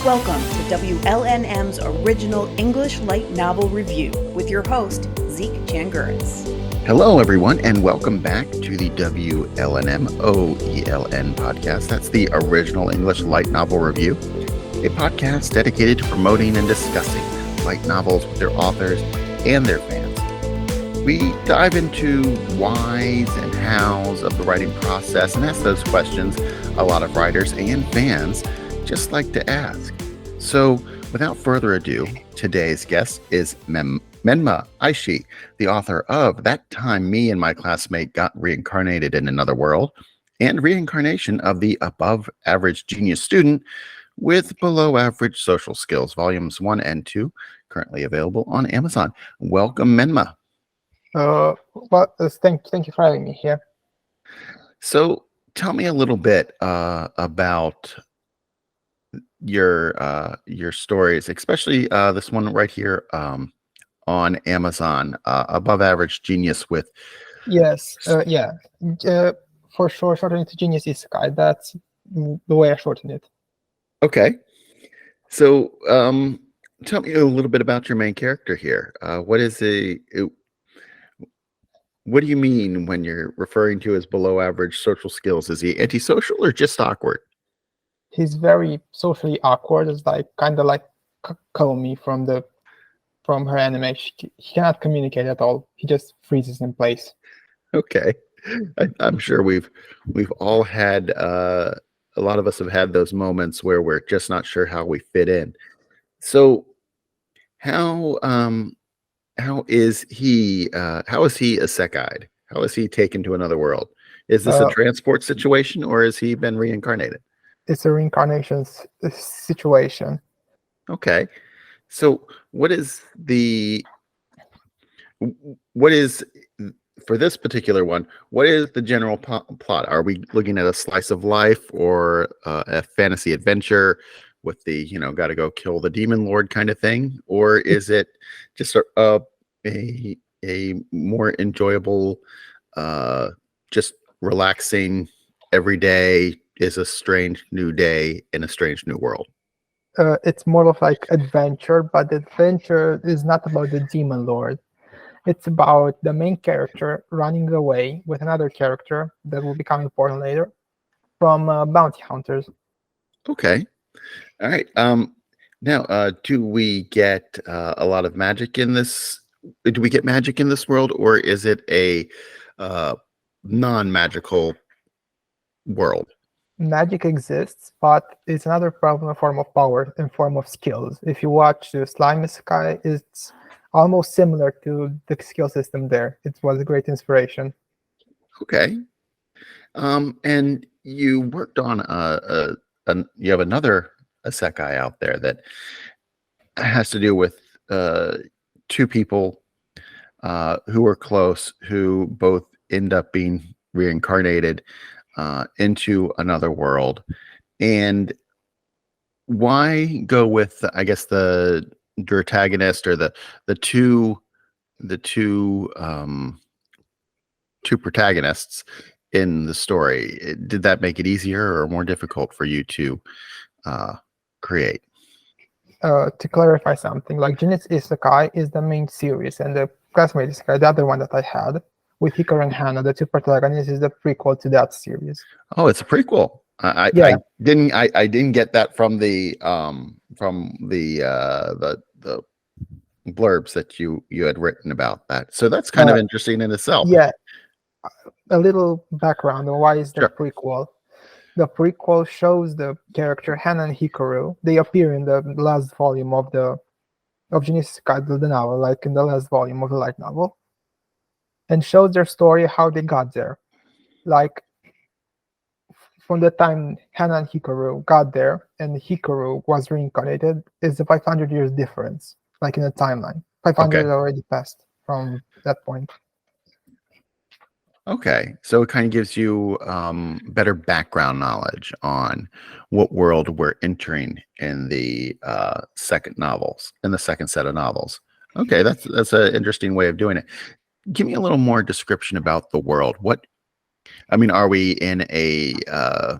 Welcome to WLNM's original English light novel review with your host, Zeke Changuritz. Hello, everyone, and welcome back to the WLNM OELN podcast. That's the original English light novel review, a podcast dedicated to promoting and discussing light novels with their authors and their fans. We dive into whys and hows of the writing process and ask those questions a lot of writers and fans just like to ask. So, without further ado, today's guest is Menma Aishi, the author of That Time Me and My Classmate Got Reincarnated in Another World, and Reincarnation of the Above Average Genius Student with Below Average Social Skills, Volumes 1 and 2, currently available on Amazon. Welcome, Menma. Thank you for having me here. So, tell me a little bit about your stories, especially this one right here on Amazon, Above Average Genius with Yes, for sure, shortening to Genius Isekai. That's the way I shorten it. Okay, so tell me a little bit about your main character here. What do you mean when you're referring to as below average social skills? Is he antisocial or just awkward? He's very socially awkward. It's kind of like Komi from her anime. He cannot communicate at all. He just freezes in place. Okay, I'm sure we've all had a lot of us have had those moments where we're just not sure how we fit in. So how is he a isekai? How is he taken to another world? Is this a transport situation or has he been reincarnated? It's a reincarnation situation. Okay, so what is for this particular one? What is the general plot? Are we looking at a slice of life or a fantasy adventure with the got to go kill the demon lord kind of thing, or is it just a more enjoyable, just relaxing every day is a strange new day in a strange new world? It's more of like adventure, but the adventure is not about the demon lord. It's about the main character running away with another character that will become important later from bounty hunters. Okay, all right. Now, do we get a lot of magic in this? Do we get magic in this world, or is it a non-magical world? Magic exists, but it's another problem, a form of power in form of skills. If you watch the Slime Isekai, it's almost similar to the skill system there. It was a great inspiration. Okay. And you worked on you have another isekai out there that has to do with two people who are close, who both end up being reincarnated into another world. And why go with, I guess, the protagonist or the two protagonists in the story? Did that make it easier or more difficult for you to create? To clarify something, like Genius Isekai is the main series, and the Classmate Isekai, the other one that I had with Hikaru and Hana, the two protagonists, is the prequel to that series. Oh, it's a prequel. I didn't get that from the blurbs that you had written about that. So that's kind of interesting in itself. Yeah, a little background on why is the prequel. The prequel shows the character Hana and Hikaru. They appear in the last volume of Genius Isekai, the novel, like in the last volume of the light novel, and shows their story, how they got there. Like, from the time Hana and Hikaru got there and Hikaru was reincarnated, is a 500 years difference, like in a timeline. 500 already passed from that point. Okay, so it kind of gives you better background knowledge on what world we're entering in the second set of novels. Okay, that's an interesting way of doing it. Give me a little more description about the world. Are we in a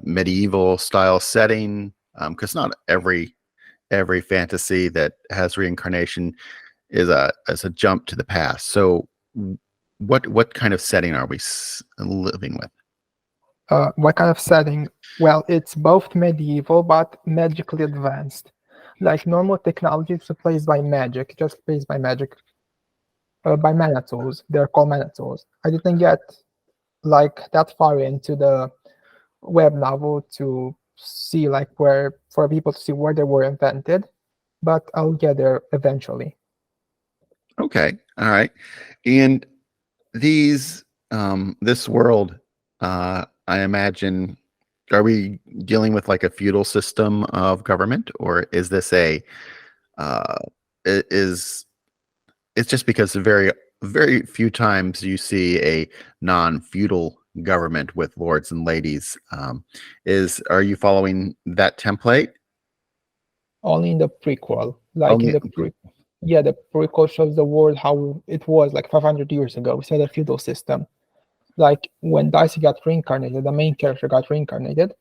medieval style setting? Because not every every fantasy that has reincarnation is a jump to the past. So what kind of setting are we living with? What kind of setting? Well, it's both medieval but magically advanced. Like normal technology is replaced by magic, just replaced by magic, by mana tools. They're called mana tools. I didn't get like that far into the web novel to see like where for people to see where they were invented, but I'll get there eventually. Okay, all right. And this world, I imagine, are we dealing with like a feudal system of government, or is this uh, is it's just because very few times you see a non-feudal government with lords and ladies. Are you following that template? Only in the prequel, like in Only the yeah, the prequel shows the world how it was like 500 years ago. It's not a feudal system. Like when Dicey got reincarnated, the main character got reincarnated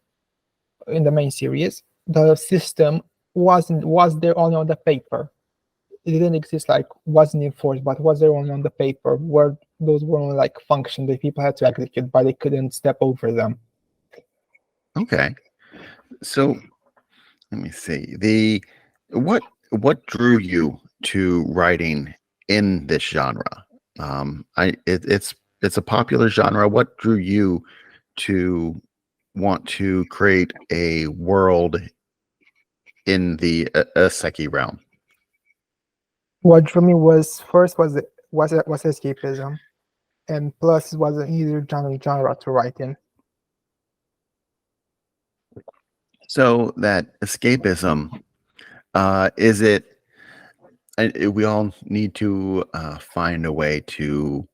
in the main series. The system was there only on the paper. It didn't exist, like wasn't enforced, but was there only on the paper where those were only like function that people had to execute, but they couldn't step over them. Okay. So let me see. What drew you to writing in this genre? It's a popular genre. What drew you to want to create a world in the Seki realm? What drew me was first was escapism, and plus it was an easier genre to write in. So that escapism, is it? We all need to find a way to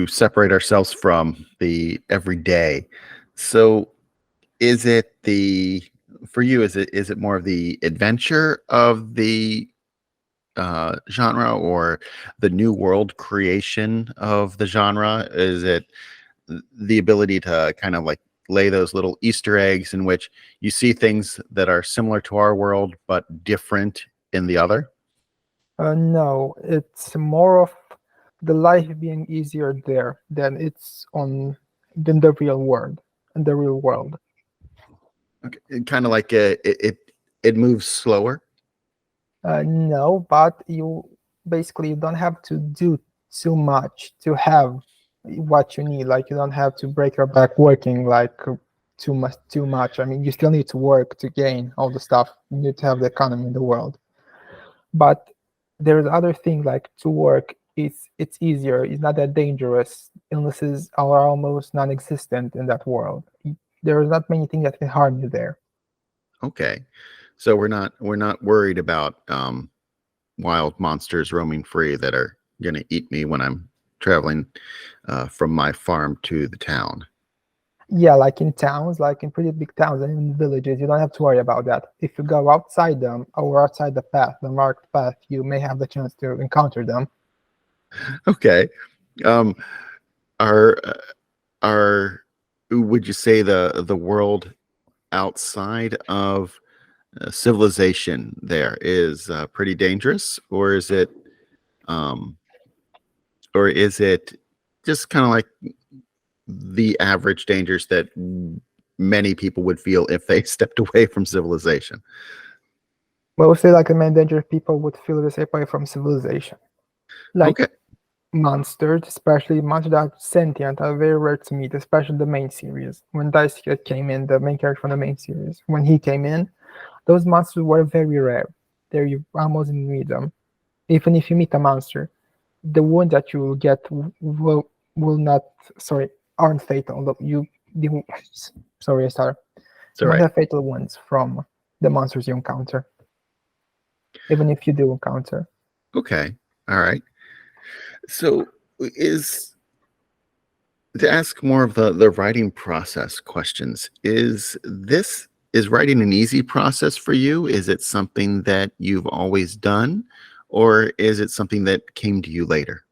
separate ourselves from the everyday. So is it for you, is it more of the adventure of the genre, or the new world creation of the genre? Is it the ability to kind of like lay those little Easter eggs in which you see things that are similar to our world but different in the other? No, it's more of the life being easier there than the real world in the real world. Okay. Kind of like it moves slower. No, but you don't have to do too much to have what you need. Like you don't have to break your back working like too much. I mean, you still need to work to gain all the stuff. You need to have the economy in the world. But there's other things like to work. It's easier. It's not that dangerous. Illnesses are almost non-existent in that world. There is not many things that can harm you there. Okay. So we're not worried about wild monsters roaming free that are going to eat me when I'm traveling from my farm to the town. Yeah, like in towns, like in pretty big towns and in villages, you don't have to worry about that. If you go outside them or outside the path, the marked path, you may have the chance to encounter them. Okay. Um, are are would you say the world outside of civilization there is pretty dangerous, um, or is it just kind of like the average dangers that many people would feel if they stepped away from civilization? Mostly like the main danger people would feel the same way from civilization. Like Okay. monsters, especially monsters that are sentient, are very rare to meet, especially the main series. When Daisuke came in, the main character from the main series, when he came in, those monsters were very rare. There you almost didn't meet them. Even if you meet a monster, the wound that you will get will not aren't fatal. Sorry, I started. It's You all won't right. have fatal wounds from the monsters you encounter, even if you do encounter. Okay. All right. So is to ask more of the writing process questions, is writing an easy process for you? Is it something that you've always done, or is it something that came to you later?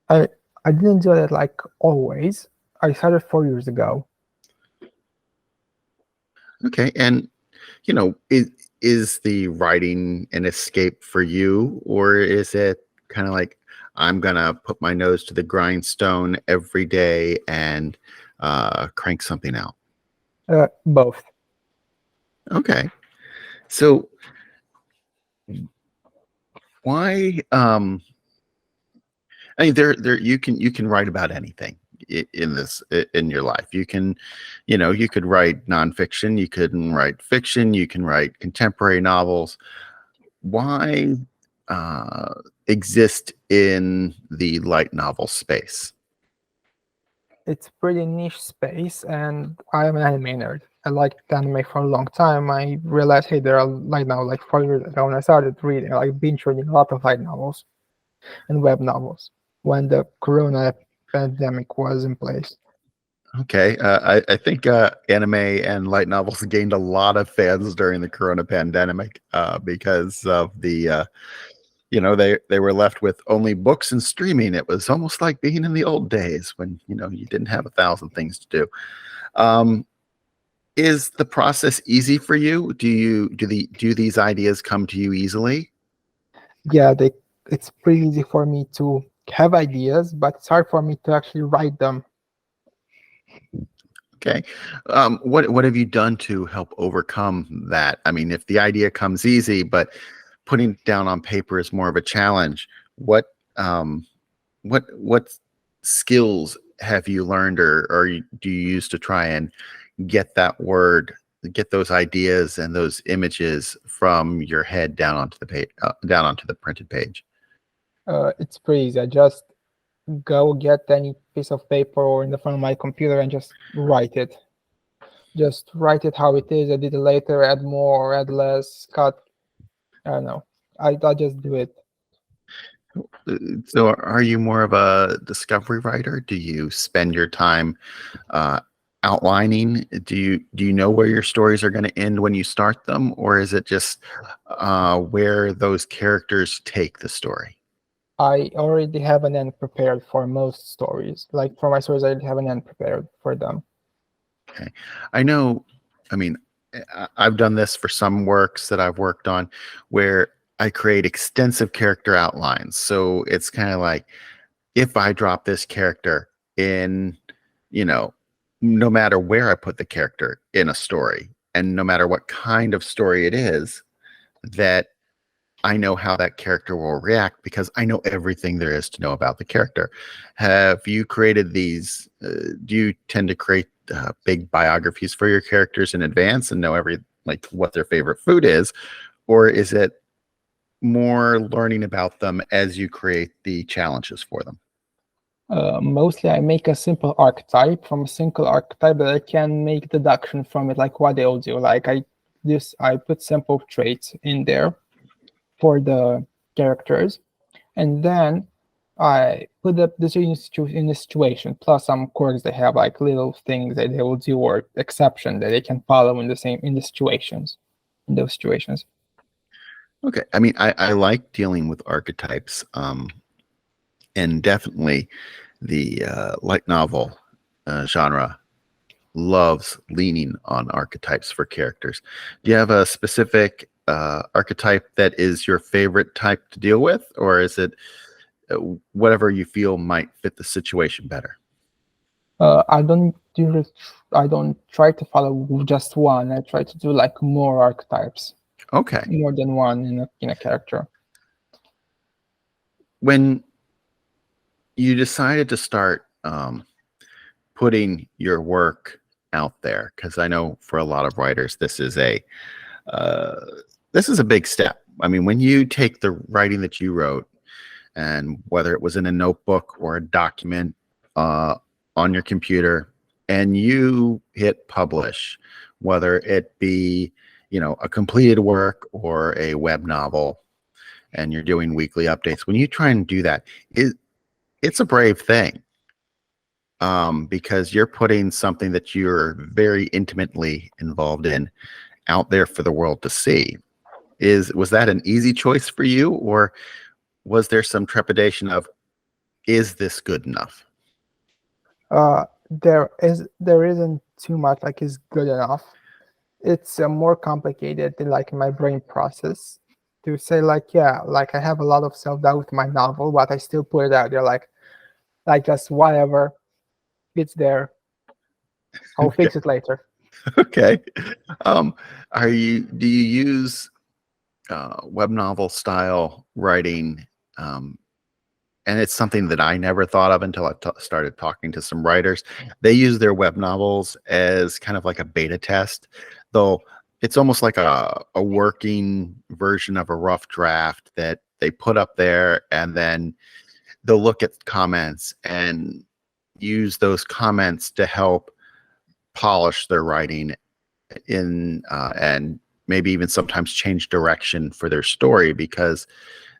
I I didn't do that like always. I started 4 years ago. Okay. And is the writing an escape for you, or is it kind of like I'm gonna put my nose to the grindstone every day and crank something out? Both. Okay, so why? I mean, there you can write about anything in your life. You could write nonfiction, you could write fiction, you can write contemporary novels. Why exist in the light novel space? It's pretty niche space, and I am an anime nerd. I liked anime for a long time. I realized, hey, there are like now, like 4 years ago, when I started reading, like binge reading a lot of light novels and web novels when the Corona pandemic was in place. Okay, I think anime and light novels gained a lot of fans during the Corona pandemic because of they were left with only books and streaming. It was almost like being in the old days when you didn't have 1,000 things to do. Is the process easy for you? Do these ideas come to you easily? Yeah, it's pretty easy for me to have ideas, but it's hard for me to actually write them. Okay. What have you done to help overcome that? I mean, if the idea comes easy, but putting it down on paper is more of a challenge, what um, what skills have you learned, or do you use to try and get get those ideas and those images from your head down onto the page, down onto the printed page? It's pretty easy. I just go get any piece of paper or in the front of my computer and just write it. Just write it how it is, edit it later, add more, add less, cut. I don't know. I just do it. So, are you more of a discovery writer? Do you spend your time uh, outlining? Do you know where your stories are going to end when you start them, or is it just where those characters take the story? I already have an end prepared for most stories. Like for my stories, I already have an end prepared for them. Okay, I know. I mean, I've done this for some works that I've worked on, where I create extensive character outlines. So it's kind of like, if I drop this character in, you know, no matter where I put the character in a story, and no matter what kind of story it is, that I know how that character will react because I know everything there is to know about the character. Have you created these? Do you tend to create big biographies for your characters in advance and know like what their favorite food is, or is it more learning about them as you create the challenges for them? Mostly I make a simple archetype from a single archetype that I can make deduction from it, like what they all do. Like I put simple traits in there for the characters, and then I put up this in a situation, plus some quirks they have, like little things that they will do or exception that they can follow in those situations. Okay, I mean, I like dealing with archetypes, and definitely the light novel genre loves leaning on archetypes for characters. Do you have a specific archetype that is your favorite type to deal with, or is it whatever you feel might fit the situation better? I don't do I don't try to follow just one. I try to do like more archetypes, Okay. more than one in a character. When you decided to start putting your work out there, because I know for a lot of writers uh, this is a big step. I mean, when you take the writing that you wrote, and whether it was in a notebook or a document on your computer, and you hit publish, whether it be a completed work or a web novel, and you're doing weekly updates, when you try and do that, it's a brave thing, because you're putting something that you're very intimately involved in out there for the world to see. Was that an easy choice for you, or was there some trepidation of, is this good enough? There isn't too much like is good enough. it's more complicated than like my brain process to say like, yeah, like I have a lot of self-doubt with my novel, but I still put it out there like just whatever, it's there, I'll Okay. fix it later. Okay. Um, do you use web novel style writing? And it's something that I never thought of until I started talking to some writers. They use their web novels as kind of like a beta test, though it's almost like a working version of a rough draft that they put up there, and then they'll look at comments and use those comments to help polish their writing and maybe even sometimes change direction for their story because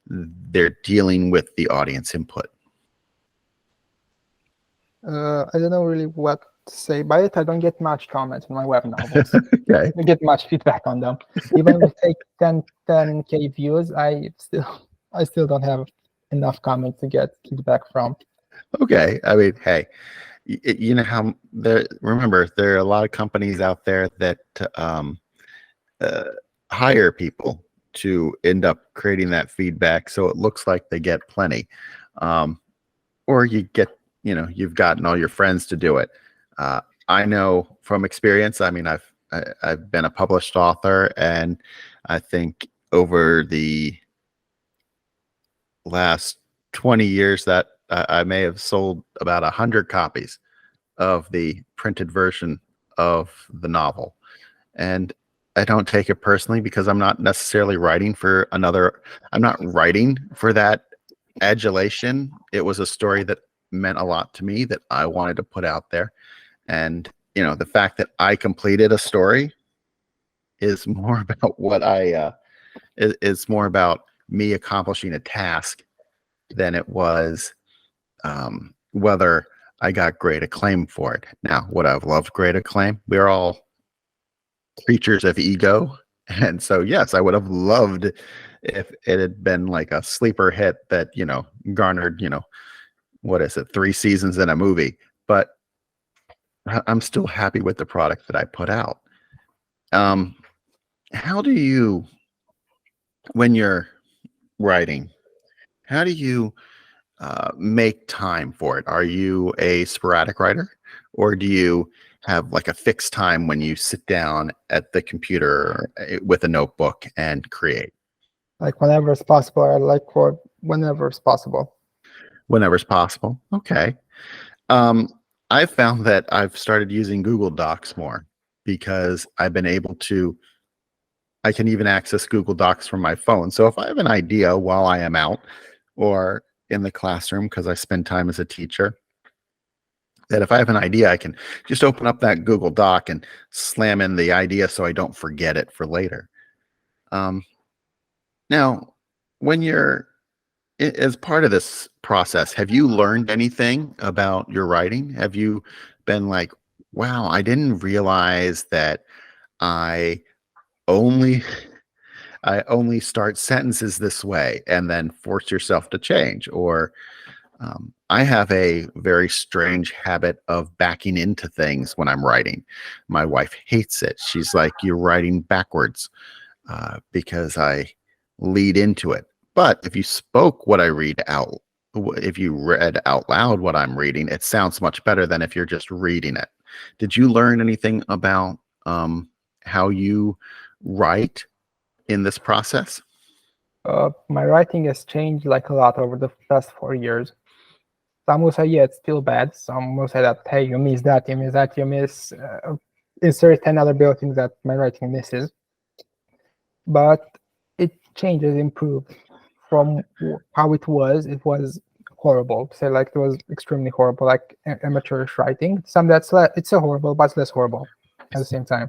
they're dealing with the audience input. I don't know really what to say by it. I don't get much comments on my web novels. Okay. I get much feedback on them. Even if I take 10K views, I still don't have enough comments to get feedback from. Okay. I mean, hey, you know how remember, there are a lot of companies out there that uh, hire people to end up creating that feedback. So it looks like they get plenty. Or you've gotten all your friends to do it. I know from experience, I mean, I've been a published author, and I think over the last 20 years that I may have sold about 100 copies of the printed version of the novel. And I don't take it personally because I'm not necessarily writing for I'm not writing for that adulation. It was a story that meant a lot to me that I wanted to put out there. And, the fact that I completed a story is more about is more about me accomplishing a task than it was whether I got great acclaim for it. Now, would I have loved great acclaim? We're all creatures of ego. And so, yes, I would have loved if it had been like a sleeper hit that, garnered, what is it, 3 seasons in a movie. But I'm still happy with the product that I put out. How do you, when you're writing, how do you make time for it? Are you a sporadic writer, or do you have like a fixed time when you sit down at the computer with a notebook and create? Like whenever it's possible, I like for whenever it's possible. Whenever's possible. Okay. Um, I've found that I've started using Google Docs more because I've been able to, I can even access Google Docs from my phone. So if I have an idea while I am out or in the classroom, because I spend time as a teacher, that if I have an idea, I can just open up that Google Doc and slam in the idea so I don't forget it for later. Now, when you're as part of this process, have you learned anything about your writing? Have you been like, wow, I didn't realize that I only I only start sentences this way, and then force yourself to change? Or I have a very strange habit of backing into things when I'm writing. My wife hates it. She's like, you're writing backwards because I lead into it. But if you spoke what I read out, if you read out loud what I'm reading, it sounds much better than if you're just reading it. Did you learn anything about how you write in this process? My writing has changed like a lot over the past 4 years. Some will say, yeah, it's still bad. Some will say that, hey, you miss that, you miss that, you miss insert 10 other buildings that my writing misses. But it changes, improved from how it was. It was horrible. Say like it was extremely horrible, like amateurish writing. Some that's it's so horrible, but it's less horrible at the same time.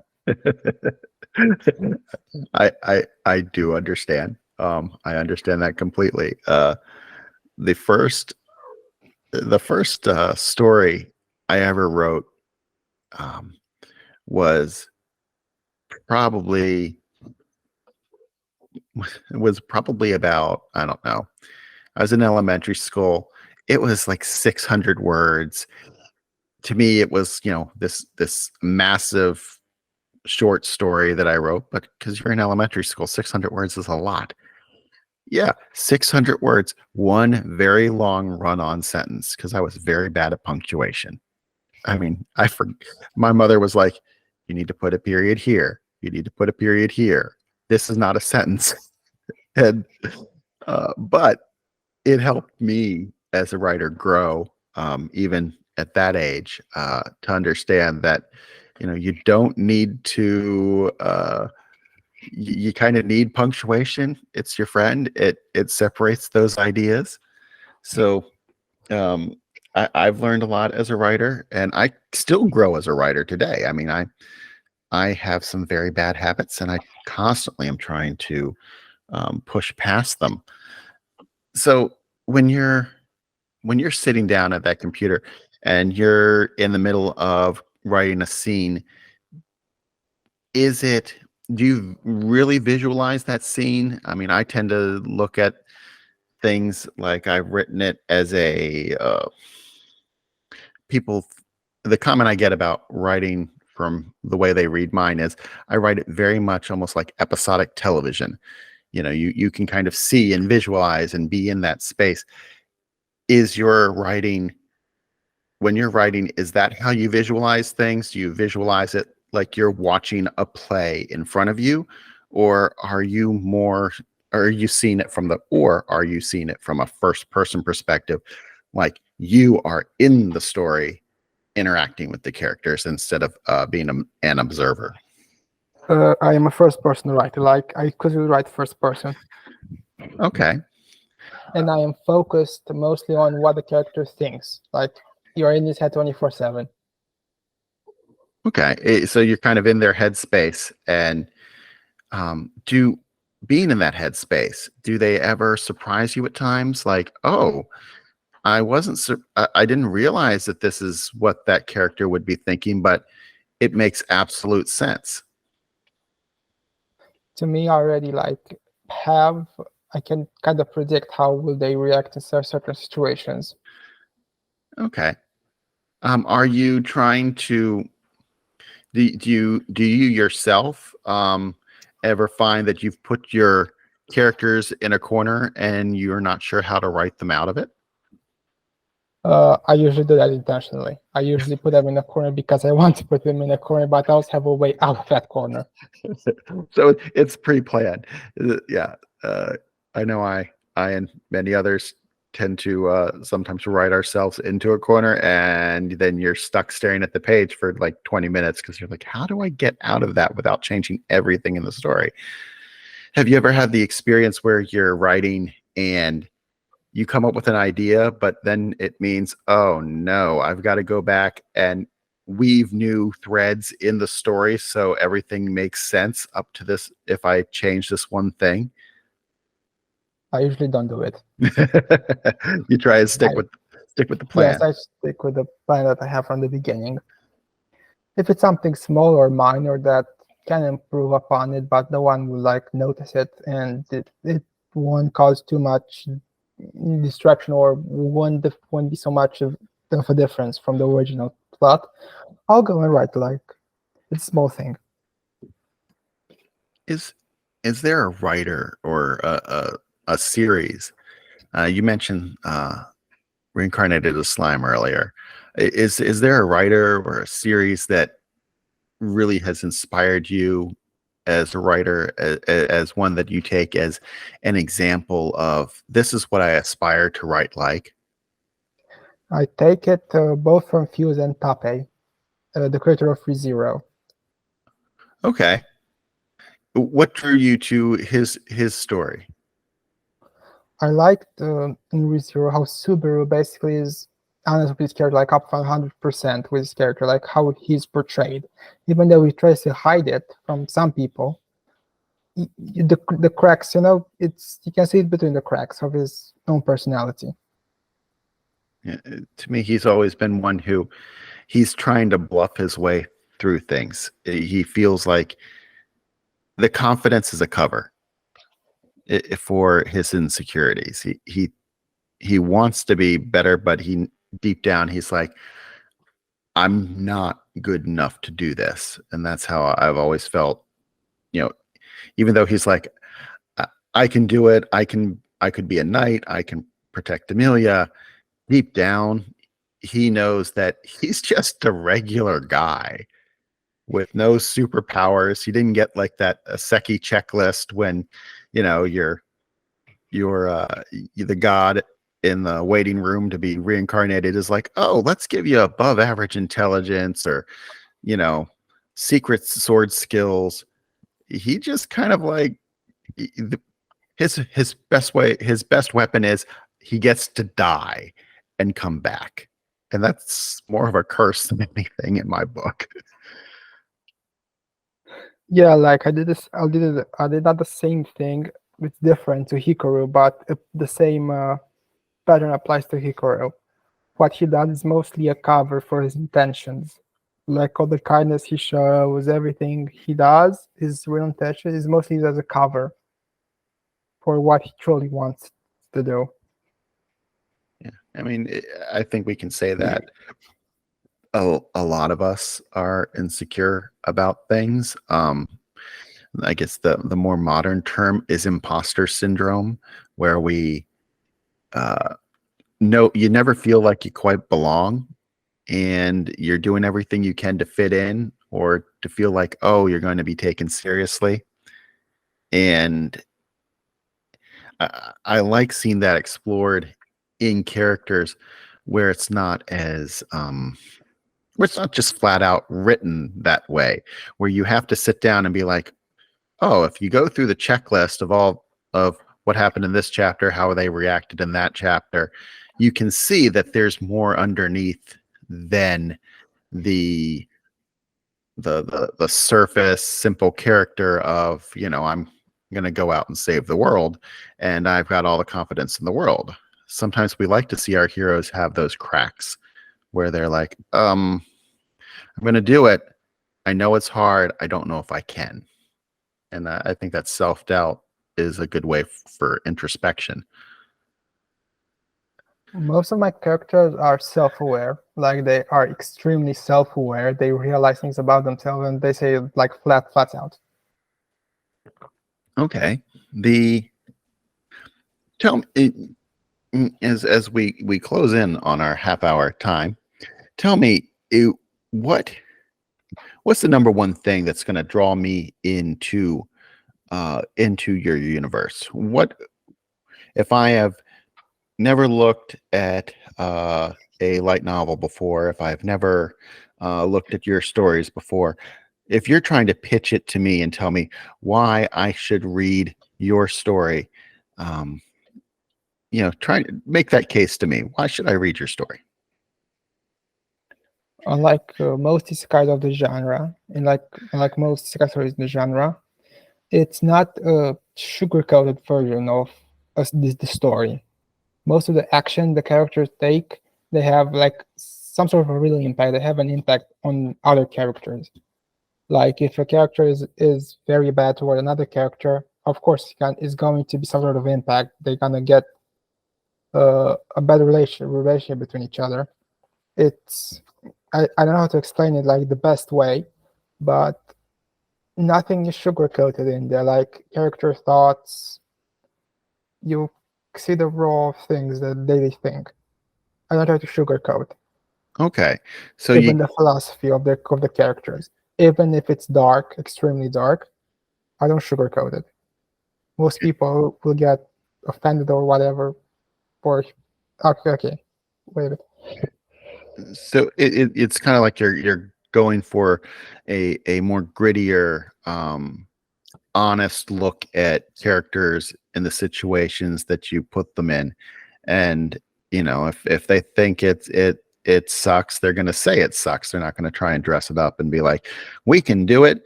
I do understand. I understand that completely. The first story I ever wrote was probably about, I don't know. I was in elementary school. It was like 600 words. To me, it was, this massive short story that I wrote, but because you're in elementary school, 600 words is a lot. Yeah, 600 words, one very long run-on sentence because I was very bad at punctuation. I mean, my mother was like, you need to put a period here. You need to put a period here. This is not a sentence. And but it helped me as a writer grow, even at that age, to understand that, you don't need to, you kind of need punctuation. It's your friend. It separates those ideas. So I've learned a lot as a writer, and I still grow as a writer today. I mean, I have some very bad habits, and I constantly am trying to push past them. So when you're sitting down at that computer and you're in the middle of writing a scene, do you really visualize that scene? I mean, I tend to look at things like I've written it as a people. The comment I get about writing from the way they read mine is I write it very much almost like episodic television. You can kind of see and visualize and be in that space. Is your writing When you're writing, is that how you visualize things? Do you visualize it like you're watching a play in front of you, or are you seeing it from a first person perspective, like you are in the story interacting with the characters instead of being an observer? I am a first person writer. Like I could write first person. Okay. And I am focused mostly on what the character thinks. Like you're in his head 24/7. Okay. So you're kind of in their headspace, and being in that headspace, do they ever surprise you at times? Like, oh, I didn't realize that this is what that character would be thinking, but it makes absolute sense. To me, I already I can kind of predict how will they react in certain situations. Okay. Are you trying to do you yourself ever find that you've put your characters in a corner and you're not sure how to write them out of it? I usually do that intentionally. I usually put them in a corner because I want to put them in a corner, but I also have a way out of that corner. So it's pre-planned. Yeah. I know I and many others tend to sometimes write ourselves into a corner, and then you're stuck staring at the page for like 20 minutes because you're like, how do I get out of that without changing everything in the story? Have you ever had the experience where you're writing and you come up with an idea, but then it means, oh no, I've got to go back and weave new threads in the story so everything makes sense up to this if I change this one thing? I usually don't do it. You try and stick with the plan. Yes, I stick with the plan that I have from the beginning. If it's something small or minor that can improve upon it, but no one will notice it, and it won't cause too much distraction or won't be so much of a difference from the original plot, I'll go and write it's a small thing. Is there a writer or a series? You mentioned Reincarnated as Slime earlier. Is there a writer or a series that really has inspired you as a writer, as one that you take as an example of this is what I aspire to write like? I take it both from Fuse and Tape, the creator of ReZero. Okay. What drew you to his story? I liked in ReZero how Subaru basically is honest with his character, up 100% with his character, how he's portrayed. Even though he tries to hide it from some people, the cracks, you can see it between the cracks of his own personality. Yeah, to me, he's always been one who he's trying to bluff his way through things. He feels like the confidence is a cover for his insecurities. He wants to be better, but deep down he's like, I'm not good enough to do this. And that's how I've always felt, even though he's like, I can do it. I could be a knight. I can protect Amelia. Deep down, he knows that he's just a regular guy with no superpowers. He didn't get like that Aseki checklist when, you're the god in the waiting room to be reincarnated is like, oh, let's give you above average intelligence or, you know, secret sword skills. He just kind of like his best weapon is he gets to die and come back. And that's more of a curse than anything in my book. Yeah, like I did not the same thing. It's different to Hikaru, but the same pattern applies to Hikaru. What he does is mostly a cover for his intentions. Like all the kindness he shows, everything he does, his real intention is mostly as a cover for what he truly wants to do. Yeah, I mean, I think we can say that a lot of us are insecure about things. I guess the more modern term is imposter syndrome, where we know you never feel like you quite belong, and you're doing everything you can to fit in or to feel like, oh, you're going to be taken seriously. And I like seeing that explored in characters where it's not as where it's not just flat out written that way, where you have to sit down and be like, oh, if you go through the checklist of all of what happened in this chapter, how they reacted in that chapter, you can see that there's more underneath than the the surface simple character of, I'm going to go out and save the world and I've got all the confidence in the world. Sometimes we like to see our heroes have those cracks where they're like, I'm going to do it. I know it's hard. I don't know if I can. And I think that self-doubt is a good way for introspection. Most of my characters are self-aware, like they are extremely self-aware. They realize things about themselves and they say like flat out. Okay. Tell me, as we close in on our half-hour time, tell me what's the number one thing that's going to draw me into your universe? What if I have never looked at a light novel before, if I've never looked at your stories before, if you're trying to pitch it to me and tell me why I should read your story, try to make that case to me. Why should I read your story? Unlike most isekais of the genre, and like most isekai stories in the genre, it's not a sugar-coated version of the story. Most of the action the characters take, they have like some sort of a real impact. They have an impact on other characters. Like if a character is very bad toward another character, of course it's going to be some sort of impact. They're gonna get a better relationship between each other. I don't know how to explain it like the best way, but nothing is sugar coated in there. Like character thoughts, you see the raw things that they think. I don't try to sugarcoat. Okay, so even the philosophy of the characters, even if it's dark, extremely dark, I don't sugarcoat it. Most people will get offended or whatever. For okay, wait a bit. So it's kind of like you're going for a more grittier, honest look at characters and the situations that you put them in, and if they think it sucks, they're going to say it sucks. They're not going to try and dress it up and be like, we can do it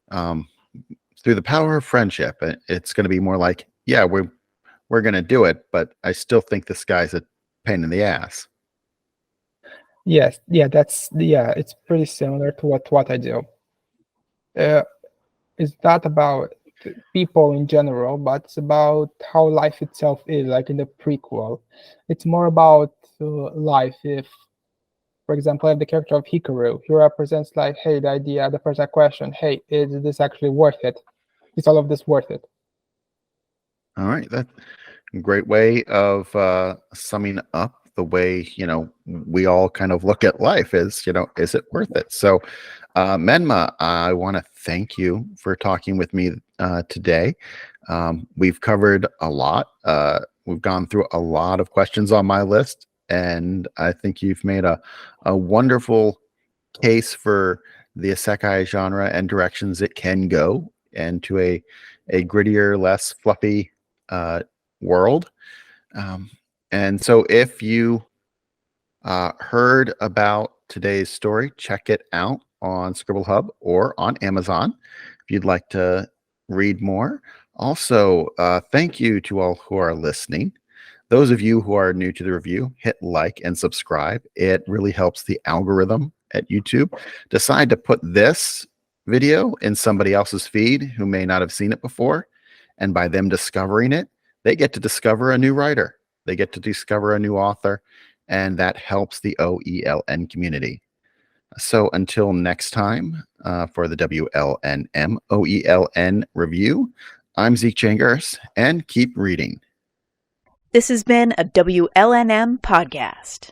through the power of friendship. It's going to be more like, yeah, we're going to do it, but I still think this guy's a pain in the ass. Yes, yeah, it's pretty similar to what I do. It's not about people in general, but it's about how life itself is. Like in the prequel, it's more about life. If For example, I have the character of Hikaru. He represents like, hey, the idea, the first question, hey, is this actually worth it? Is all of this worth it? All right, that's a great way of summing up the way, we all kind of look at life is, is it worth it? So, Menma, I want to thank you for talking with me today. We've covered a lot. We've gone through a lot of questions on my list, and I think you've made a wonderful case for the isekai genre and directions it can go into a grittier, less fluffy world. And so if you heard about today's story, check it out on Scribble Hub or on Amazon if you'd like to read more. Also, thank you to all who are listening. Those of you who are new to the review, hit like and subscribe. It really helps the algorithm at YouTube decide to put this video in somebody else's feed who may not have seen it before. And by them discovering it, they get to discover a new writer. They get to discover a new author, and that helps the OELN community. So until next time, for the WLNM OELN review, I'm Zeke Changers, and keep reading. This has been a WLNM podcast.